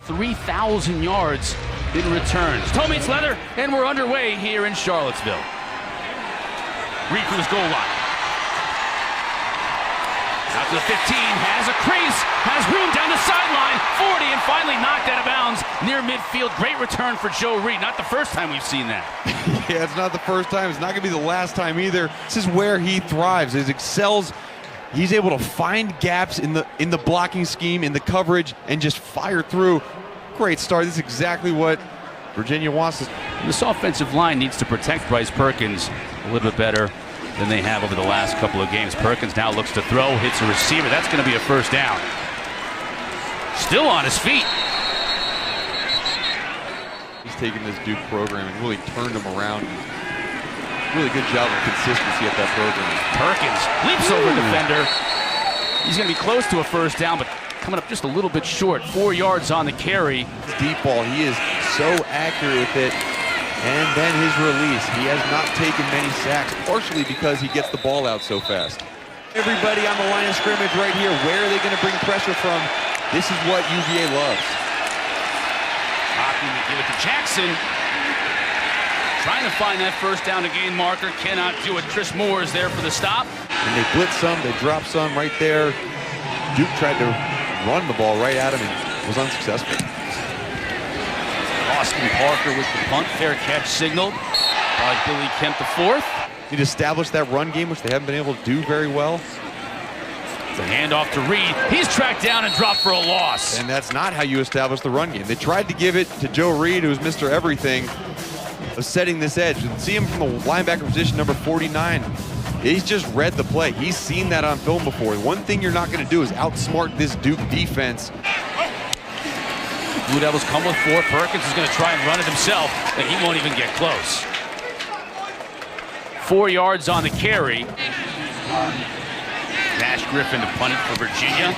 3,000 yards in returns. Toe meets leather, and we're underway here in Charlottesville. Reed from his goal line. Out to the 15, has a crease, has room down the sideline, 40, and finally knocked out of bounds near midfield. Great return for Joe Reed. Not the first time we've seen that. Yeah, it's not the first time. It's not going to be the last time either. This is where he thrives. He excels. He's able to find gaps in the blocking scheme, in the coverage, and just fire through. Great start. This is exactly what Virginia wants. This offensive line needs to protect Bryce Perkins a little bit better than they have over the last couple of games. Perkins now looks to throw, hits a receiver. That's going to be a first down. Still on his feet. He's taken this Duke program and really turned them around. Really good job of consistency at that program. Perkins leaps over a defender. He's going to be close to a first down, but coming up just a little bit short. 4 yards on the carry. Deep ball. He is so accurate with it. And then his release. He has not taken many sacks, partially because he gets the ball out so fast. Everybody on the line of scrimmage right here. Where are they going to bring pressure from? This is what UVA loves. Opting to give it to Jackson. Trying to find that first down to gain marker. Cannot do it. Tris Moore is there for the stop. And they blitz some. They drop some right there. Duke tried to run the ball right at him and was unsuccessful. Austin Parker with the punt. Fair catch signaled by Billy Kemp IV. Need to establish that run game, which they haven't been able to do very well. The handoff to Reed. He's tracked down and dropped for a loss. And that's not how you establish the run game. They tried to give it to Joe Reed, who's Mr. Everything, of setting this edge. And see him from the linebacker position, number 49. He's just read the play. He's seen that on film before. One thing you're not going to do is outsmart this Duke defense. Blue Devils come with 4. Perkins is going to try and run it himself, and he won't even get close. 4 yards on the carry. Nash Griffin to punt it for Virginia.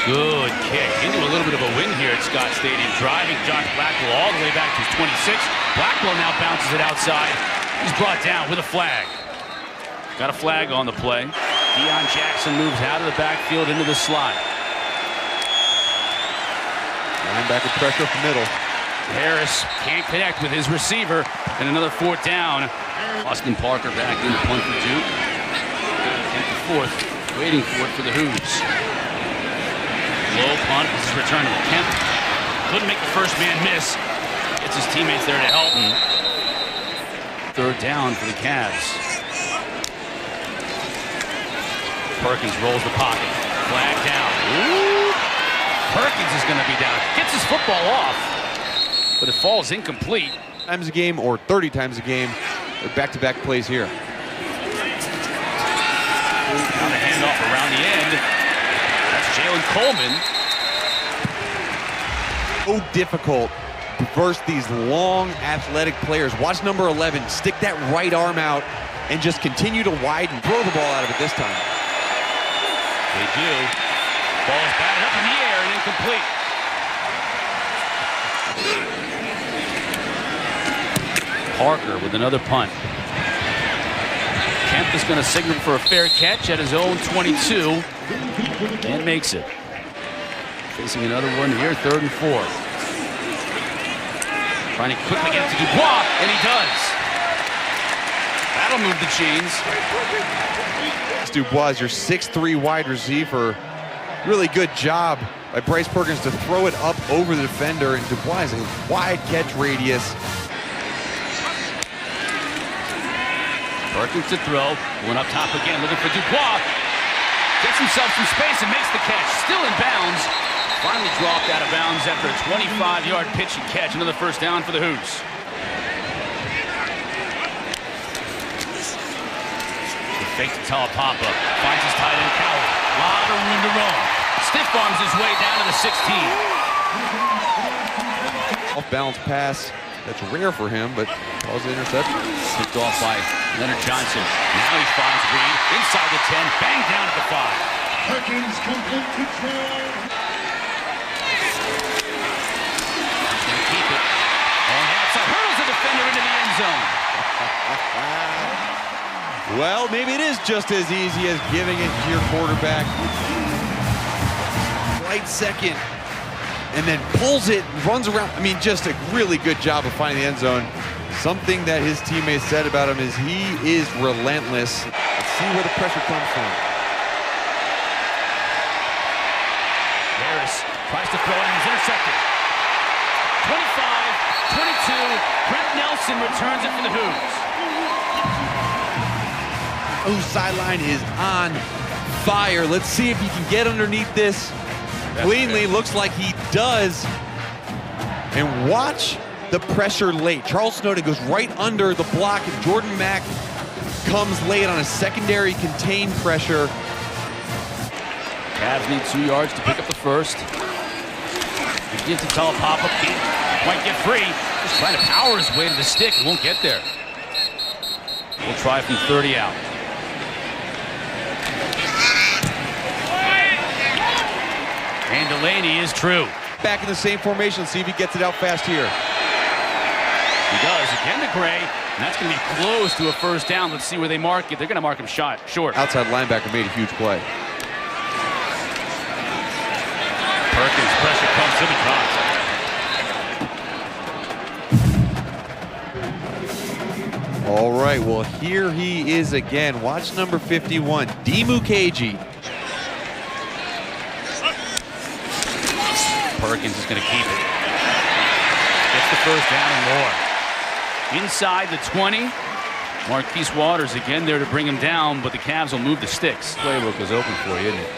Good kick. Into a little bit of a win here at Scott Stadium. Driving Josh Blackwell all the way back to his 26. Blackwell now bounces it outside. He's brought down with a flag. Got a flag on the play. Deion Jackson moves out of the backfield into the slot. Linebacker pressure up the middle. Harris can't connect with his receiver, and another 4th down. Austin Parker back in the punt for Duke. And the 4th, waiting for it for the Hoos. Low punt, this is returned to Kemp. Couldn't make the first man miss. Gets his teammates there to help him. 3rd down for the Cavs. Perkins rolls the pocket. Flag down. Ooh. Perkins is going to be down. Gets his football off, but it falls incomplete. Times a game or 30 times a game. Back-to-back plays here. Now the handoff around the end. That's Jalen Coleman. So difficult to verse these long, athletic players. Watch number 11 stick that right arm out and just continue to widen. Throw the ball out of it this time. They do. Ball's batted up in the air and incomplete. Parker with another punt. Kemp is going to signal for a fair catch at his own 22 and makes it. Facing another one here, 3rd and 4. Trying to quickly get to Dubois, and he does. That'll move the chains. Dubois, your 6'3" wide receiver. Really good job by Bryce Perkins to throw it up over the defender, and Dubois has a wide catch radius. Perkins to throw, going up top again, looking for Dubois. Gets himself some space and makes the catch. Still in bounds. Finally dropped out of bounds after a 25-yard pitch and catch. Another first down for the Hoos. The fake to Taulapapa. Finds his tight end Coward. Lot of room to roam. Stiff arms his way down to the 16. Off-balance pass. That's rare for him, but calls the interception. Picked off by Leonard Johnson. Now he finds Reed inside the 10, banged down at the 5. Perkins complete control. He's going to keep it. On the outside, hurdles the defender into the end zone. Well, maybe it is just as easy as giving it to your quarterback. Right second. and then pulls it, runs around. I mean, just a really good job of finding the end zone. Something that his teammates said about him is he is relentless. Let's see where the pressure comes from. Harris tries to throw it and he's intercepted. 25, 22, Brent Nelson returns it for the Hoos. Hoos sideline is on fire. Let's see if he can get underneath this cleanly. Looks like he does. And watch the pressure late. Charles Snowden goes right under the block, and Jordan Mack comes late on a secondary contained pressure. Cavs need 2 yards to pick up the first. He gives to Taulapapa, can't quite get free. Just trying to power his way to the stick, won't get there. We'll try from 30 out. And Delaney is true. Back in the same formation. Let's see if he gets it out fast here. He does. Again to Gray. And that's going to be close to a first down. Let's see where they mark it. They're going to mark him short. Outside linebacker made a huge play. Perkins, pressure comes to the drop. All right, well, here he is again. Watch number 51, Dimukeji. Perkins is going to keep it. Gets the first down and more. Inside the 20. Marquise Waters again there to bring him down, but the Cavs will move the sticks. Playbook is open for you, isn't it?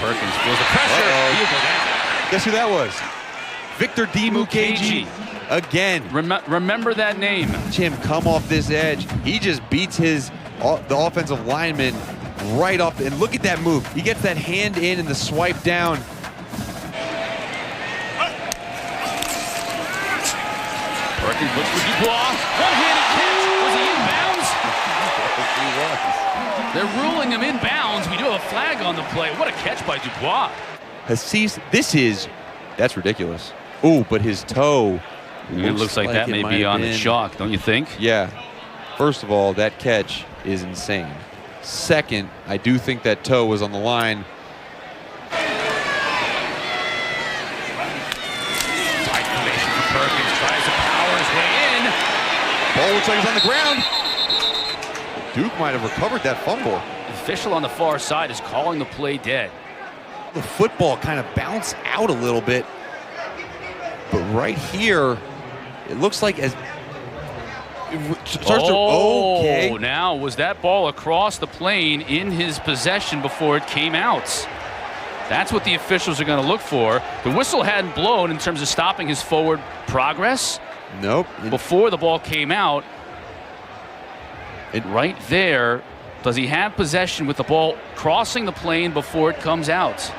Perkins feels the pressure. He'll go down. Guess who that was? Victor Dimukeji. Again. Remember that name. Watch him come off this edge. He just beats the offensive lineman right off. And look at that move. He gets that hand in and the swipe down. Perkins looks for Dubois. One-handed catch. Was he inbounds? He was. They're ruling him inbounds. We do have a flag on the play. What a catch by Dubois. Hassis, that's ridiculous. Ooh, but his toe. It looks like that may be on the chalk, don't you think? Yeah. First of all, that catch is insane. Second, I do think that toe was on the line. Tight formation for Perkins. Tries to power his way in. Ball looks like it's on the ground. Duke might have recovered that fumble. The official on the far side is calling the play dead. The football kind of bounced out a little bit. But right here, it looks like as it starts to, okay. Now was that ball across the plane in his possession before it came out? That's what the officials are going to look for. The whistle hadn't blown in terms of stopping his forward progress. Nope. Before the ball came out. Right there, does he have possession with the ball crossing the plane before it comes out?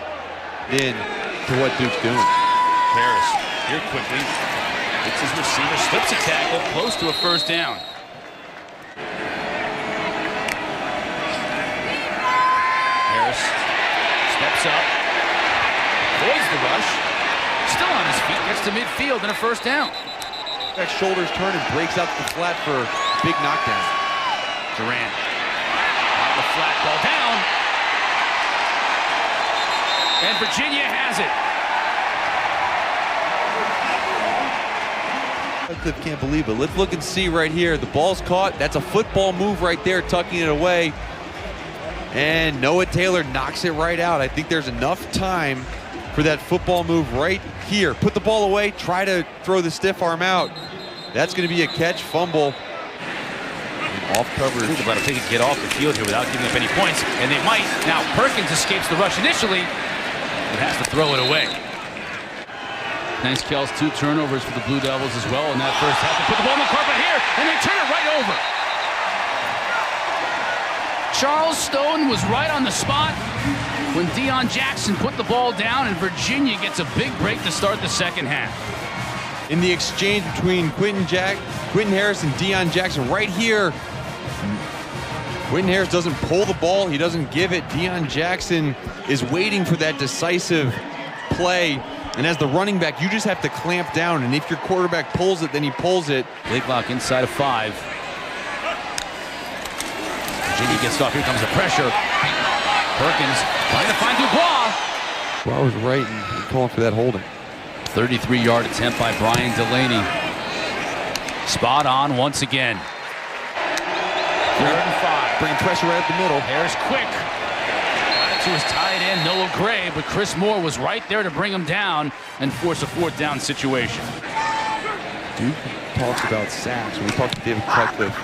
In to what Duke's doing. Harris here quickly. It's his receiver, slips a tackle, close to a first down. Harris steps up, avoids the rush, still on his feet, gets to midfield and a first down. That shoulders turn and breaks out the flat for a big knockdown. Durant on the flat, ball down. And Virginia has it. I can't believe it. Let's look and see right here. The ball's caught. That's a football move right there, tucking it away. And Noah Taylor knocks it right out. I think there's enough time for that football move right here. Put the ball away, try to throw the stiff arm out. That's going to be a catch, fumble. And off coverage. Think about if they could get off the field here without giving up any points, and they might. Now Perkins escapes the rush initially, but has to throw it away. Nice Kels, 2 turnovers for the Blue Devils as well in that first half. They put the ball on the carpet here, and they turn it right over. Charles Stone was right on the spot when Deion Jackson put the ball down, and Virginia gets a big break to start the second half. In the exchange between Quentin Harris and Deion Jackson, right here, Quentin Harris doesn't pull the ball. He doesn't give it. Deion Jackson is waiting for that decisive play. And as the running back, you just have to clamp down. And if your quarterback pulls it, then he pulls it. Blakelock inside of 5. Virginia gets off. Here comes the pressure. Perkins trying to find Dubois. Squad was right in calling for that holding. 33-yard attempt by Brian Delaney. Spot on once again. 3rd and 5. Bringing pressure right up the middle. Harris quick. Got it to his tight end, Noah Gray, but Chris Moore was right there to bring him down and force a 4th down situation. Duke talks about sacks. When we talked to David Cutcliffe,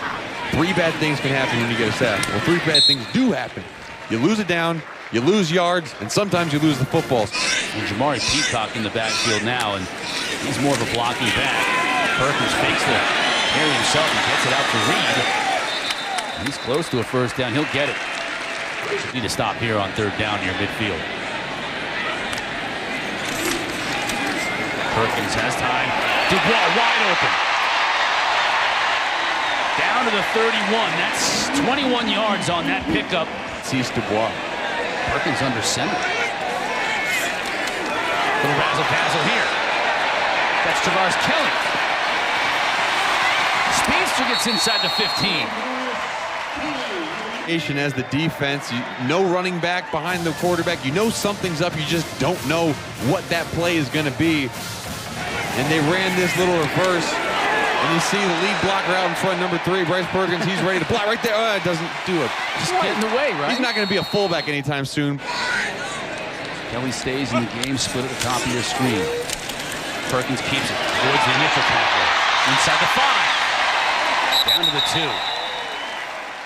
3 bad things can happen when you get a sack. Well, 3 bad things do happen. You lose it down, you lose yards, and sometimes you lose the footballs. And Jamari Peacock in the backfield now, and he's more of a blocking back. Perkins fakes the carry himself and gets it out to Reed. And he's close to a 1st down. He'll get it. Need to stop here on 3rd down near midfield. Perkins has time. Dubois wide open. Down to the 31. That's 21 yards on that pickup. Sees Dubois. Perkins under center. Little razzle-dazzle here. That's Tavares Kelly. Speedster gets inside the 15. As the defense, no running back behind the quarterback. You know something's up. You just don't know what that play is going to be. And they ran this little reverse. And you see the lead blocker out in front, number 3, Bryce Perkins. He's ready to block right there. It doesn't do it. Just get in the way, right? He's not going to be a fullback anytime soon. Kelly stays in the game, split at the top of your screen. Perkins keeps it towards the initial tackle. Inside the 5. Down to the 2.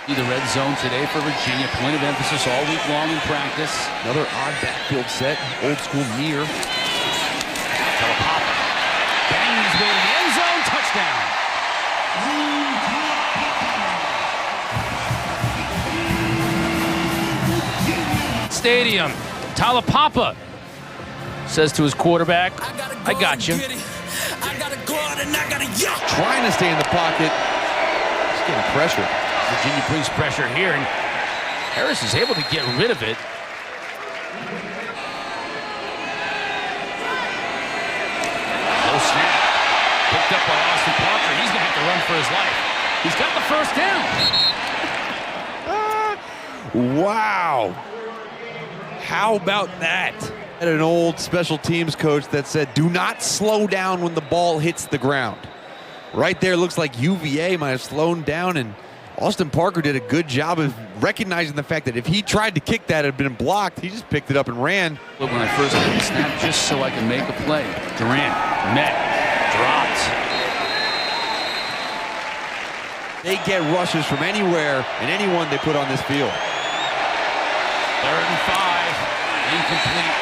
The red zone today for Virginia. Point of emphasis all week long in practice. Another odd backfield set. Old school near. Taulapapa banging his way to the end zone. Touchdown. Stadium. Taulapapa says to his quarterback, I got you. Trying to stay in the pocket. He's getting pressure. Virginia brings pressure here, and Harris is able to get rid of it. No snap. Picked up by Austin Parker. He's going to have to run for his life. He's got the 1st down. Wow. How about that? I had an old special teams coach that said, do not slow down when the ball hits the ground. Right there, looks like UVA might have slowed down, and Austin Parker did a good job of recognizing the fact that if he tried to kick that, it had been blocked. He just picked it up and ran. When I first got the snap, just so I can make a play. Durant, met, dropped. They get rushes from anywhere and anyone they put on this field. 3rd and 5, incomplete.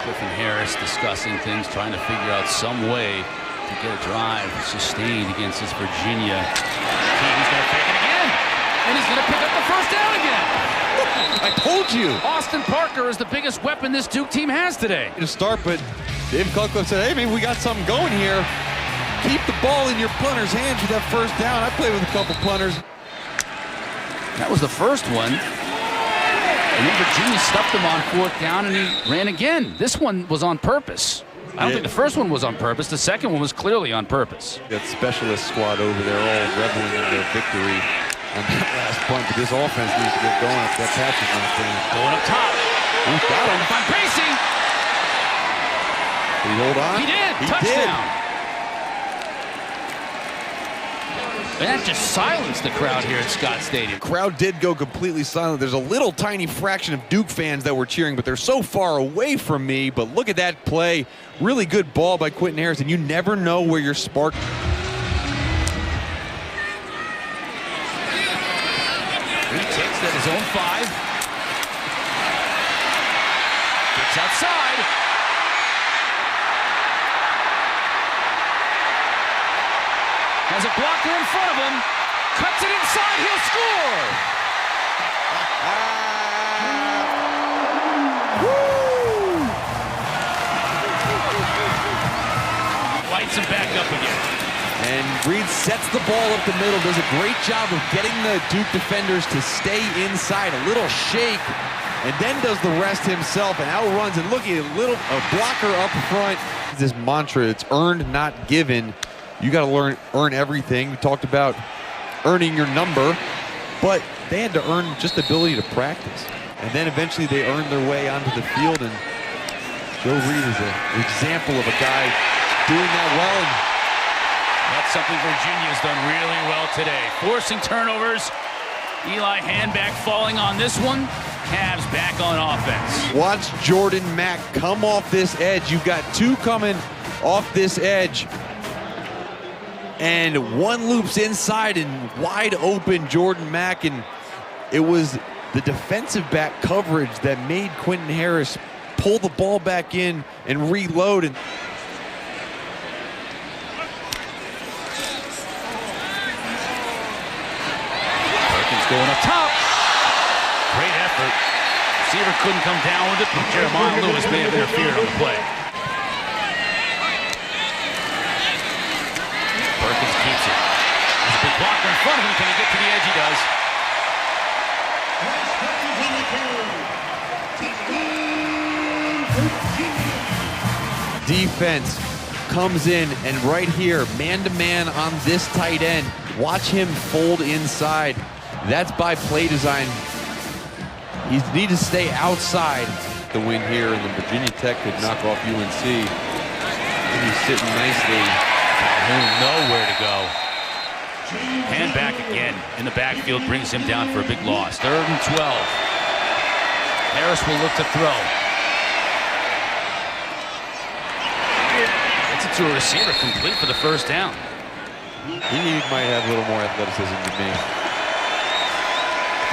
Cliff and Harris discussing things, trying to figure out some way to get a drive sustained against this Virginia team. He's going to pick it again, and he's going to pick up the 1st down again. I told you. Austin Parker is the biggest weapon this Duke team has today. To start, but David Cutcliffe said, hey, maybe we got something going here. Keep the ball in your punter's hands with that 1st down. I played with a couple punters. That was the first one. And then Virginia stuffed him on 4th down, and he ran again. This one was on purpose. I don't think the first one was on purpose. The second one was clearly on purpose. That specialist squad over there all reveling in their victory on that last punt. But this offense needs to get going if that patch is not staying. Going up top. Got him. Find Pacey. Did he hold on? He did. Touchdown. And that just silenced the crowd here at Scott Stadium. The crowd did go completely silent. There's a little tiny fraction of Duke fans that were cheering, but they're so far away from me. But look at that play. Really good ball by Quentin Harris, and you never know where your spark. He takes at his own 5. Gets outside. Has a blocker in front of him. Cuts it inside. He'll score. Lights him back up again. And Reed sets the ball up the middle. Does a great job of getting the Duke defenders to stay inside. A little shake. And then does the rest himself and outruns. And look at a blocker up front. This mantra, it's earned, not given. You got to earn everything. We talked about earning your number, but they had to earn just the ability to practice. And then eventually they earned their way onto the field, and Joe Reed is an example of a guy doing that well. That's something Virginia's done really well today. Forcing turnovers. Eli Handback falling on this one. Cavs back on offense. Watch Jordan Mack come off this edge. You've got two coming off this edge. And one loops inside and wide open Jordan Mack. And it was the defensive back coverage that made Quentin Harris pull the ball back in and reload. And Perkins going up top. Great effort. Receiver couldn't come down with it, but Jeremiah Lewis may have interfered on the play. Perkins keeps it. There's a big blocker in front of him. Can he get to the edge? He does. defense comes in, and right here, man-to-man on this tight end. Watch him fold inside. That's by play design. He needs to stay outside. The win here, and the Virginia Tech could knock off UNC. And he's sitting nicely. Nowhere to go. Hand back again in the backfield brings him down for a big loss. 3rd and 12. Harris will look to throw. Gets it to a receiver, complete for the first down. He might have a little more athleticism than me.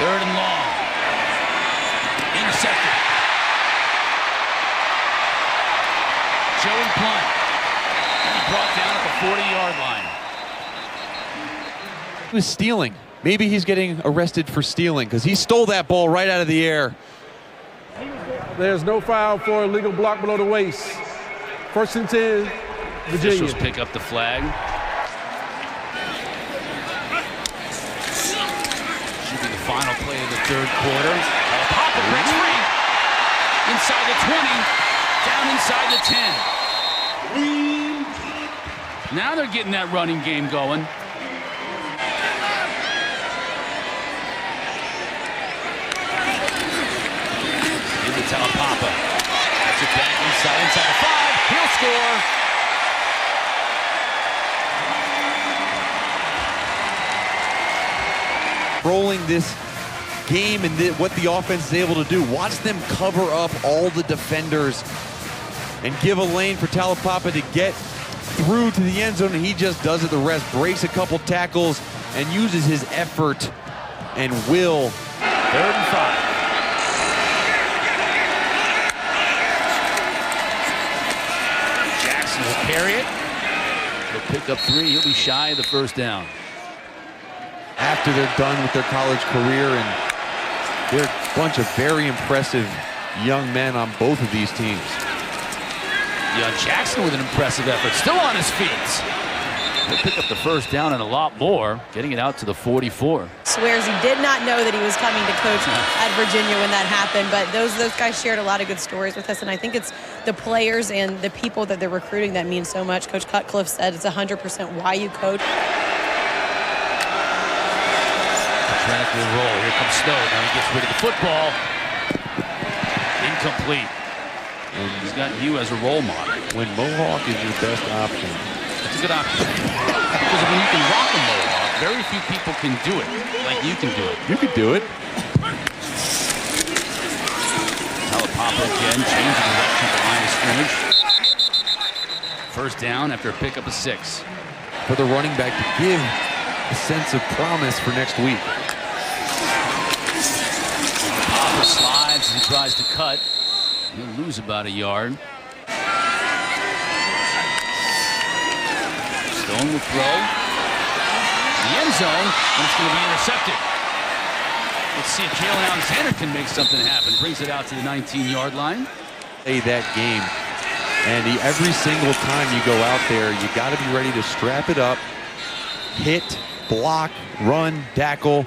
3rd and long. Intercepted. Joey Blunt. He brought down at the 40-yard line. He was stealing. Maybe he's getting arrested for stealing because he stole that ball right out of the air. There's no foul for illegal block below the waist. 1st and 10, Virginia. Officials pick up the flag. Should be the final play of the 3rd quarter. Taulapapa breaks free. Inside the 20, down inside the 10. Now they're getting that running game going. Taulapapa. That's it back inside the 5. He'll score. Rolling this game and what the offense is able to do. Watch them cover up all the defenders and give a lane for Taulapapa to get through to the end zone, and he just does it the rest. Breaks a couple tackles and uses his effort and will. 3rd and 5. Will carry it. He'll pick up 3. He'll be shy of the 1st down. After they're done with their college career, and they're a bunch of very impressive young men on both of these teams. Yeah, Jackson with an impressive effort. Still on his feet. He'll pick up the 1st down and a lot more, getting it out to the 44. Swears he did not know that he was coming to coach at Virginia when that happened, but those guys shared a lot of good stories with us, and I think it's the players and the people that they're recruiting that mean so much. Coach Cutcliffe said it's 100% why you coach. Trent will roll. Here comes Snow. Now he gets rid of the football. Incomplete. And he's got you as a role model. When Mohawk is your best option. It's a good option. Because when you can rock a Mohawk, very few people can do it like you can do it. You could do it. Taulapapa again, changing direction to line of scrimmage. 1st down after a pickup of 6. For the running back to give a sense of promise for next week. Taulapapa slides and tries to cut. He'll lose about a yard. Stone will throw. The end zone, and it's going to be intercepted. Let's see if Jalen Alexander can make something happen. Brings it out to the 19-yard line. Play that game. And every single time you go out there, you got to be ready to strap it up, hit, block, run, tackle,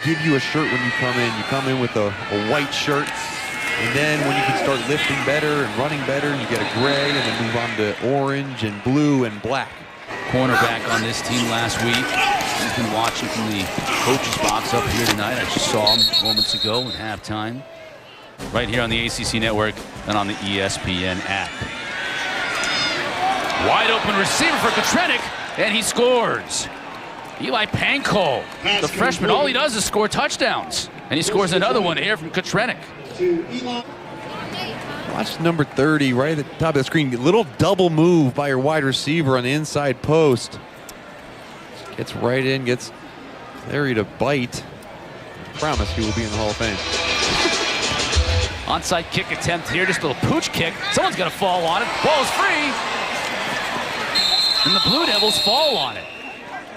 give you a shirt when you come in. You come in with a white shirt, and then when you can start lifting better and running better, you get a gray, and then move on to orange and blue and black. Cornerback on this team last week. I've been watching from the coach's box up here tonight. I just saw him moments ago at halftime. Right here on the ACC network and on the ESPN app. Wide open receiver for Kotrenik, and he scores. Eli Pankow, the freshman, all he does is score touchdowns. And he scores another one here from Kotrenik. Watch number 30 right at the top of the screen. Little double move by your wide receiver on the inside post. Gets right in, gets Larry to bite. Promise he will be in the Hall of Fame. Onside kick attempt here, just a little pooch kick. Someone's going to fall on it. Ball's free. And the Blue Devils fall on it.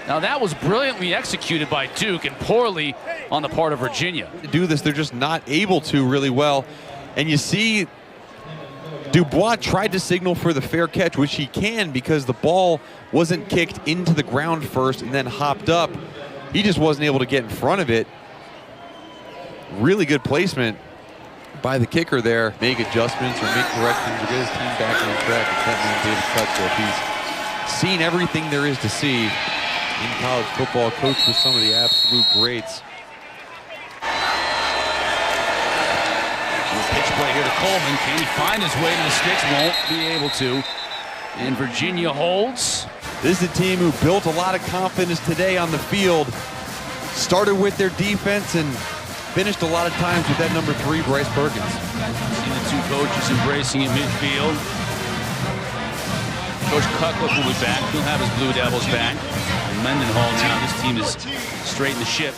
Now that was brilliantly executed by Duke and poorly on the part of Virginia. To do this, they're just not able to really well. And you see Dubois tried to signal for the fair catch, which he can because the ball wasn't kicked into the ground first and then hopped up. He just wasn't able to get in front of it. Really good placement by the kicker there. Make adjustments or make corrections or get his team back on track. It's that man David Cutcliffe. He's seen everything there is to see in college football, coached with some of the absolute greats. Pitch play here to Coleman. Can he find his way to the sticks? Won't be able to. And Virginia holds. This is a team who built a lot of confidence today on the field. Started with their defense and finished a lot of times with that number 3, Bryce Perkins. See the two coaches embracing at midfield. Coach Cutcliffe will be back. He'll have his Blue Devils back. And Mendenhall now, this team is straight in the ship.